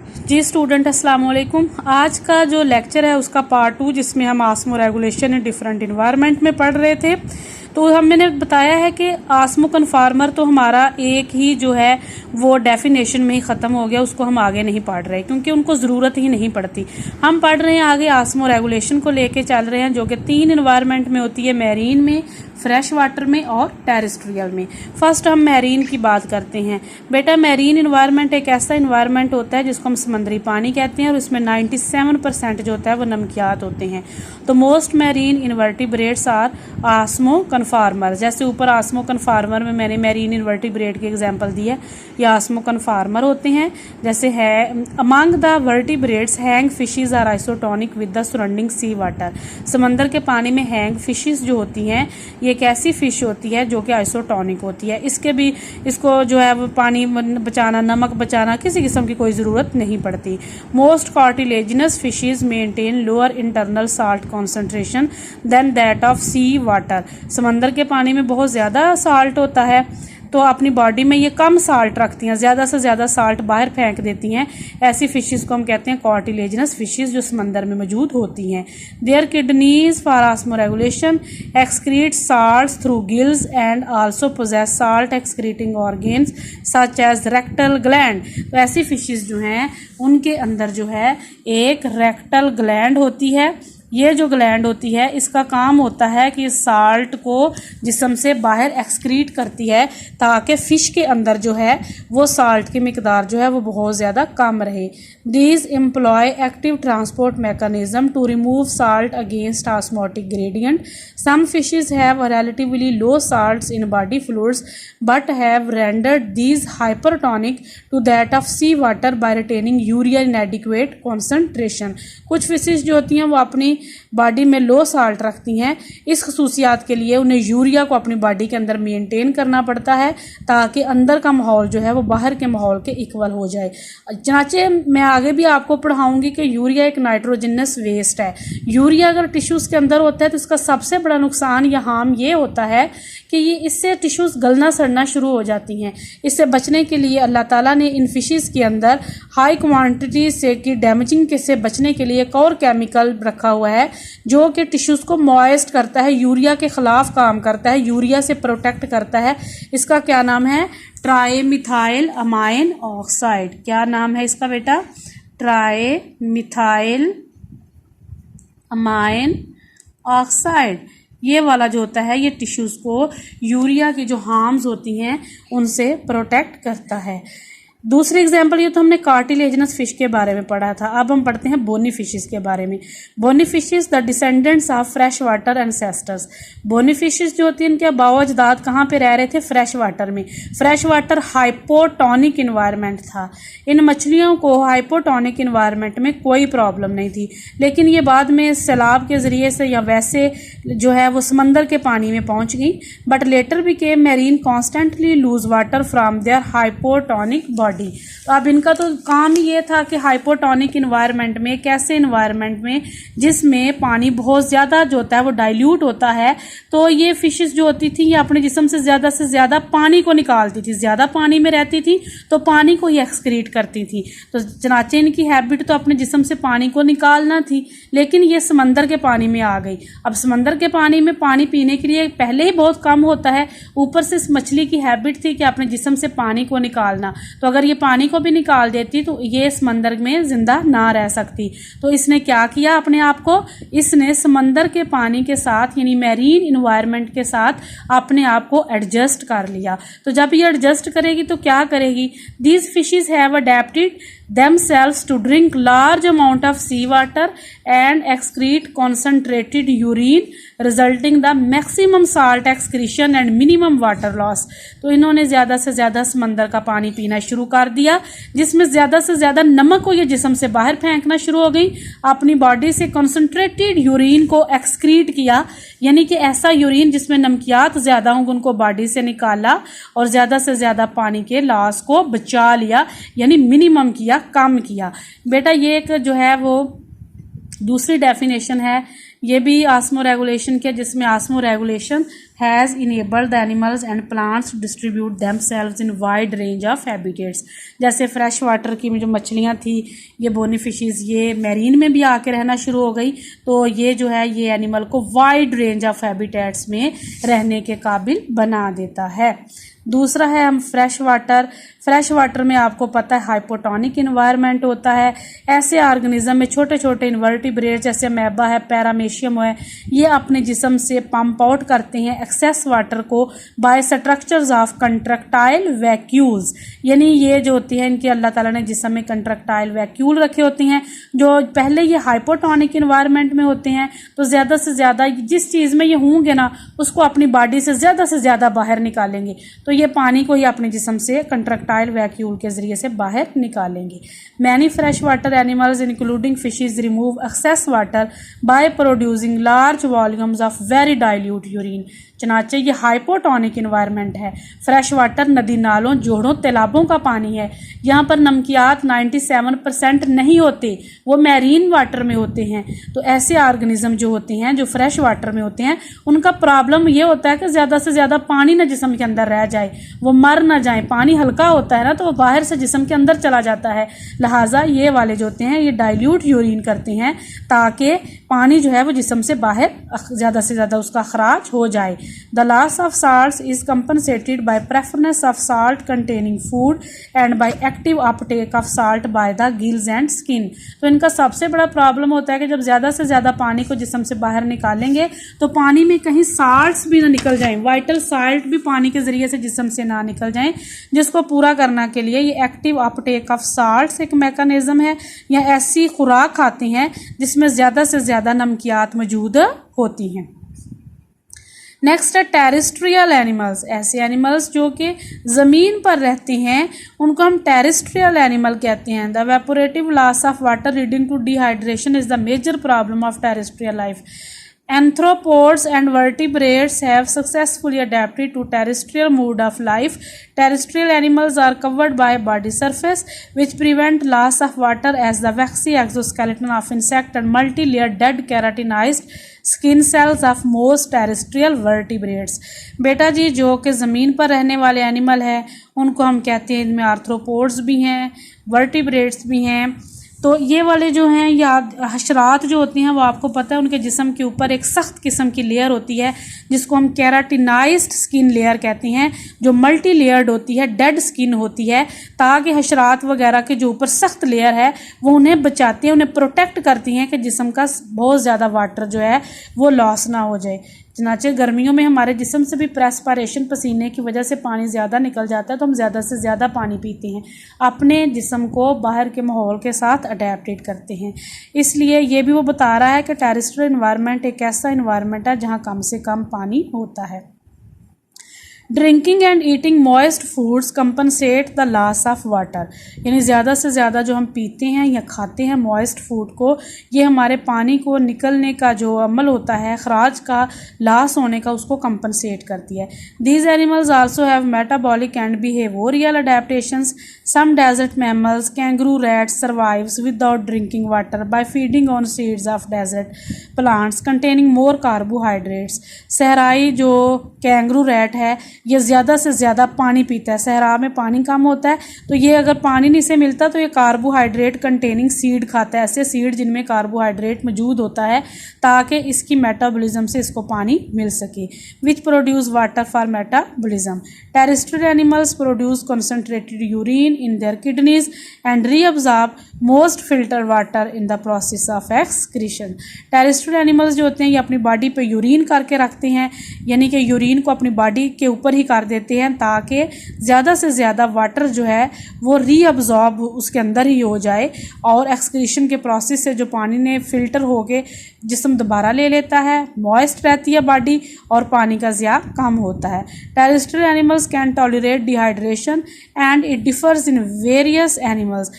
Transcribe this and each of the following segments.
जी student अस्सलाम वालेकुम। आज का जो लेक्चर है उसका पार्ट 2 जिसमें हम osmo regulation in different environment में पढ़ रहे थे। तो मैंने बताया है कि आस्मो कन्फार्मर तो हमारा एक ही जो है वो डेफिनेशन में ही ख़त्म हो गया, उसको हम आगे नहीं पढ़ रहे क्योंकि उनको ज़रूरत ही नहीं पड़ती। हम पढ़ रहे हैं आगे आस्मो रेगुलेशन को लेके चल रहे हैं, जो कि 3 इन्वायरमेंट में होती है, मैरीन में, फ्रेश वाटर में और टेरेस्ट्रियल में। फर्स्ट हम मैरीन की बात करते हैं। बेटा मैरीन इन्वायरमेंट एक ऐसा इन्वायरमेंट होता है जिसको हम समुद्री पानी कहते हैं और इसमें 97% जो होता है वो नमकियात होते हैं। तो most marine invertebrates are osmoconformer. जैसे ऊपर आस्मो कन्फार्मर में मैंने मैरीन इन्वर्टिब्रेट की एग्जांपल दी है, ये आस्मो कन्फार्मर होते हैं। जैसे है among the vertebrates hagfishes are isotonic with the surrounding sea water. समंदर के पानी में हैंग फिशेज जो होती हैं ये एक ऐसी फिश होती है जो कि आइसोटोनिक होती है। इसको जो है वो पानी बचाना, नमक बचाना किसी किस्म की कोई ज़रूरत नहीं पड़ती। Most cartilaginous fishes maintain lower internal salt concentration than that of sea water. समंदर के पानी में बहुत ज़्यादा साल्ट होता है तो अपनी बॉडी में ये कम साल्ट रखती हैं, ज़्यादा से ज़्यादा साल्ट बाहर फेंक देती हैं। ऐसी फिशेस को हम कहते हैं कार्टिलेजिनस फिशेस जो समंदर में मौजूद होती हैं। Their kidneys for osmoregulation excrete salts through gills and also possess salt excreting organs such as rectal gland. तो ऐसी फिशेस जो हैं उनके अंदर जो है एक रेक्टल ग्लैंड होती है। ये जो ग्लैंड होती है इसका काम होता है कि साल्ट को जिस्म से बाहर एक्सक्रीट करती है ताकि फ़िश के अंदर जो है वो साल्ट की मिकदार जो है वो बहुत ज़्यादा कम रहे। These employ active transport mechanism to remove salt against osmotic gradient. Some fishes have relatively low salts in body fluids but have rendered these hypertonic to that of sea water by retaining urea in adequate concentration. कुछ fishes जो होती हैं वो अपनी body में लो salt रखती हैं, इस खसूसियात के लिए उन्हें यूरिया को अपनी बॉडी के अंदर मेंटेन करना पड़ता है ताकि अंदर का माहौल जो है वो बाहर के माहौल के इक्वल हो जाए। चनाचे मैं आगे भी आपको पढ़ाऊंगी कि यूरिया एक नाइट्रोजनस वेस्ट है। यूरिया अगर टिश्यूज़ के अंदर होता है तो इसका सबसे बड़ा नुकसान या हार्म ये होता है कि ये इससे टिश्यूज़ गलना सड़ना शुरू हो जाती हैं। इससे बचने के लिए अल्लाह ताला ने इन फिशेज़ के अंदर हाई क्वांटिटी से की डैमेजिंग के से बचने के लिए एक और केमिकल रखा हुआ है जो कि टिश्यूज़ को मॉइस्ट करता है, यूरिया के ख़िलाफ़ काम करता है, यूरिया से प्रोटेक्ट करता है। इसका क्या नाम है? Trimethyl amine oxide. क्या नाम है इसका बेटा? Trimethyl amine oxide. ये वाला जो होता है ये टिश्यूज़ को यूरिया की जो हार्म्स होती हैं उनसे प्रोटेक्ट करता है। दूसरी एग्जाम्पल ये तो हमने कार्टिलेजिनस फिश के बारे में पढ़ा था। अब हम पढ़ते हैं बोनी फिशेस के बारे में। Bony fishes the descendants of fresh water ancestors. Bony fishes जो होती हैं इनके आबाओ अजदाद कहाँ पे रह रहे थे? फ्रेश वाटर में। फ्रेश वाटर हाइपोटोनिक इन्वायरमेंट था। इन मछलियों को हाइपोटोनिक इन्वायरमेंट में कोई प्रॉब्लम नहीं थी, लेकिन ये बाद में सैलाब के ज़रिए से या वैसे जो है वो समंदर के पानी में पहुँच गई। But later became marine constantly lose water from their hypotonic body. तो अब इनका तो काम ही ये था कि हाइपोटोनिक इन्वायरमेंट में, कैसे इन्वायरमेंट में जिसमें पानी बहुत ज़्यादा जो होता है वो डाइल्यूट होता है, तो ये फिशेस जो होती थी ये अपने जिस्म से ज़्यादा पानी को निकालती थी। ज़्यादा पानी में रहती थी तो पानी को ही एक्सक्रीट करती थी। तो चनाचे इनकी हैबिट तो अपने जिस्म से पानी को निकालना थी, लेकिन ये समंदर के पानी में आ गई। अब समंदर के पानी में पानी पीने के लिए पहले ही बहुत कम होता है, ऊपर से इस मछली की हैबिट थी कि अपने जिस्म से पानी को निकालना। तो अगर ये पानी को भी निकाल देती तो ये समंदर में जिंदा ना रह सकती। तो इसने क्या किया अपने आप को? इसने समंदर के पानी के साथ यानी मैरीन इन्वायरमेंट के साथ अपने आप को एडजस्ट कर लिया। तो जब ये एडजस्ट करेगी तो क्या करेगी? These fishes have adapted themselves to drink large amount of sea water and excrete concentrated urine resulting the maximum salt excretion and minimum water loss। तो इन्होंने ज़्यादा से ज़्यादा समंदर का पानी पीना शुरू कर दिया जिसमें ज़्यादा से ज़्यादा नमक को ये जिस्म से बाहर फेंकना शुरू हो गई। अपनी बॉडी से कंसनट्रेटेड यूरिन को एक्सक्रीट किया, यानी कि ऐसा यूरिन जिसमें नमकियात ज़्यादा होंगे उनको बॉडी से निकाला और ज़्यादा से ज़्यादा पानी के लॉस को बचा लिया, यानी मिनिमम किया, कम किया। बेटा ये एक जो है वो दूसरी डेफिनेशन है, ये भी आस्मो रेगुलेशन के, जिसमें osmo regulation has enabled the animals and plants to distribute themselves in wide range of habitats। जैसे फ्रेश वाटर की जो मछलियाँ थी, ये बोनी फिशेस, ये मैरीन में भी आके रहना शुरू हो गई, तो ये जो है ये एनिमल को वाइड रेंज ऑफ हैबिटेट्स में रहने के काबिल बना देता है। दूसरा है हम फ्रेश वाटर। फ्रेश वाटर में आपको पता है हाइपोटोनिक इन्वायरमेंट होता है। ऐसे ऑर्गेनिज्म में छोटे छोटे इन्वर्टिब्रेट्स जैसे अमेबा है, पैरामेशियम है, ये अपने जिस्म से पंप आउट करते हैं एक्सेस वाटर को by structures of contractile vacuoles. यानी ये जो होती है इनके अल्लाह ताला ने जिस्म में कंट्रक्टाइल वैक्यूल रखे होते हैं, जो पहले ये हाइपोटोनिक इन्वायरमेंट में होते हैं, तो ज़्यादा से ज़्यादा जिस चीज़ में ये होंगे ना उसको अपनी बॉडी से ज़्यादा बाहर निकालेंगे, तो ये पानी को ही अपने जिस्म से कंट्रक्टाइल वैक्यूल के जरिए से बाहर निकालेंगे। Many fresh water animals including fishes remove excess water by producing large volumes of very dilute urine. चनाचे ये हाइपोटोनिक इन्वायरमेंट है। फ्रेश वाटर नदी नालों, जोड़ों, तालाबों का पानी है। यहाँ पर नमकियात 97% नहीं होते, वो मैरीन वाटर में होते हैं। तो ऐसे ऑर्गेनिज्म जो होते हैं जो फ्रेश वाटर में होते हैं, उनका प्रॉब्लम ये होता है कि ज़्यादा से ज़्यादा पानी ना जिस्म के अंदर रह जाए, वो मर ना जाए। पानी हल्का होता है ना, तो वो बाहर से जिस्म के अंदर चला जाता है। लिहाजा ये वाले जो होते हैं ये डाइल्यूट यूरिन करते हैं ताकि पानी जो है वो जिस्म से बाहर ज़्यादा से ज़्यादा उसका खराज हो जाए। The loss of salts is compensated by preference of salt containing food and by active uptake of salt by the gills and skin। तो इनका सबसे बड़ा प्रॉब्लम होता है कि जब ज़्यादा से ज़्यादा पानी को जिस्म से बाहर निकालेंगे तो पानी में कहीं साल्ट्स भी ना निकल जाएं, वाइटल साल्ट भी पानी के ज़रिए से जिस्म से ना निकल जाएं, जिसको पूरा करने के लिए ये एक्टिव अपटेक ऑफ साल्ट्स एक मैकेनिज्म है, या ऐसी खुराक खाते हैं जिसमें ज़्यादा से ज़्यादा नमकियात मौजूद होती हैं। नेक्स्ट है टेरेस्ट्रियल एनिमल्स। ऐसे एनिमल्स जो कि ज़मीन पर रहते हैं उनको हम टेरेस्ट्रियल एनिमल कहते हैं। The evaporative loss of water leading to dehydration is the major problem of terrestrial life. Anthropods and vertebrates have successfully adapted to terrestrial mode of life. Terrestrial animals are covered by a body surface which prevent loss of water as the waxy exoskeleton of insect and multi-layered dead keratinized skin cells of most terrestrial vertebrates. बेटा जी जो कि ज़मीन पर रहने वाले animal है उनको हम कहते हैं, इनमें आर्थ्रोपोड्स भी हैं, वर्टिब्रेट्स भी हैं। तो ये वाले जो हैं या हशरात जो होती हैं वो आपको पता है उनके जिस्म के ऊपर एक सख्त किस्म की लेयर होती है जिसको हम केराटिनाइज्ड स्किन लेयर कहते हैं, जो मल्टी लेयर्ड होती है, डेड स्किन होती है, ताकि हशरात वगैरह के जो ऊपर सख्त लेयर है वो उन्हें बचाती है, उन्हें प्रोटेक्ट करती हैं कि जिस्म का बहुत ज़्यादा वाटर जो है वो लॉस ना हो जाए। चनाचे गर्मियों में हमारे जिस्म से भी प्रेस्पिरेशन, पसीने की वजह से पानी ज़्यादा निकल जाता है, तो हम ज़्यादा से ज़्यादा पानी पीते हैं, अपने जिस्म को बाहर के माहौल के साथ अडेप्टेड करते हैं। इसलिए ये भी वो बता रहा है कि टेरेस्ट्रियल इन्वायरमेंट एक ऐसा इन्वायरमेंट है जहाँ कम से कम पानी होता है। Drinking and eating moist foods compensate the loss of water. यानी ज़्यादा से ज़्यादा जो हम पीते हैं या खाते हैं मॉइस्ट फूड को, ये हमारे पानी को निकलने का जो अमल होता है, खराज का लॉस होने का, उसको कंपनसेट करती है। These animals also have metabolic and behavioural adaptations. Some desert mammals, kangaroo rats survives without drinking water by feeding on seeds of desert plants containing more carbohydrates. सहराई जो कैंगरू रैट है ये ज़्यादा से ज़्यादा पानी पीता है। सहरा में पानी कम होता है, तो ये अगर पानी नहीं से मिलता तो ये कार्बोहाइड्रेट कंटेनिंग सीड खाता है, ऐसे सीड जिनमें कार्बोहाइड्रेट मौजूद होता है ताकि इसकी मेटाबॉलिज्म से इसको पानी मिल सके, which produce water for metabolism. Terrestrial animals produce concentrated urine in their kidneys and reabsorb most filter water in the process of excretion. Terrestrial animals जो होते हैं ये अपनी बॉडी पे यूरिन करके रखते हैं, यानी कि यूरिन को अपनी बॉडी के ऊपर ही कर देते हैं ताकि ज़्यादा से ज़्यादा वाटर जो है वो रीअब्जॉर्ब उसके अंदर ही हो जाए, और एक्सक्रीशन के प्रोसेस से जो पानी ने फिल्टर हो के जिस्म दोबारा ले लेता है, मॉइस्ट रहती है बॉडी और पानी का ज़िया कम होता है। Terrestrial animals can tolerate dehydration and it differs in various animals.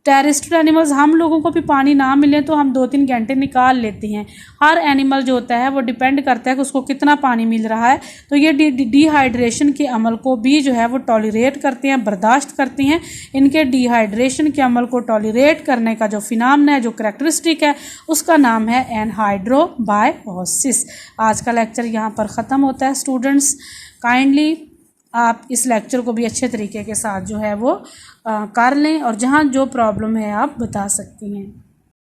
Terrestrial animals, हम लोगों को भी पानी ना मिले तो हम 2-3 घंटे निकाल लेते हैं। हर एनिमल जो होता है वो डिपेंड करता है कि उसको कितना पानी मिल रहा है। तो ये डिहाइड्रेशन के अमल को भी जो है वो टॉलरेट करते हैं, बर्दाश्त करते हैं। इनके डिहाइड्रेशन के अमल को टॉलरेट करने का जो फिनामिना है, जो करैक्टरिस्टिक है, उसका नाम है एनहाइड्रोबायोसिस। आज का लेक्चर यहाँ पर ख़त्म होता है स्टूडेंट्स। काइंडली आप इस लेक्चर को भी अच्छे तरीके के साथ जो है वो कर लें और जहाँ जो प्रॉब्लम है आप बता सकती हैं।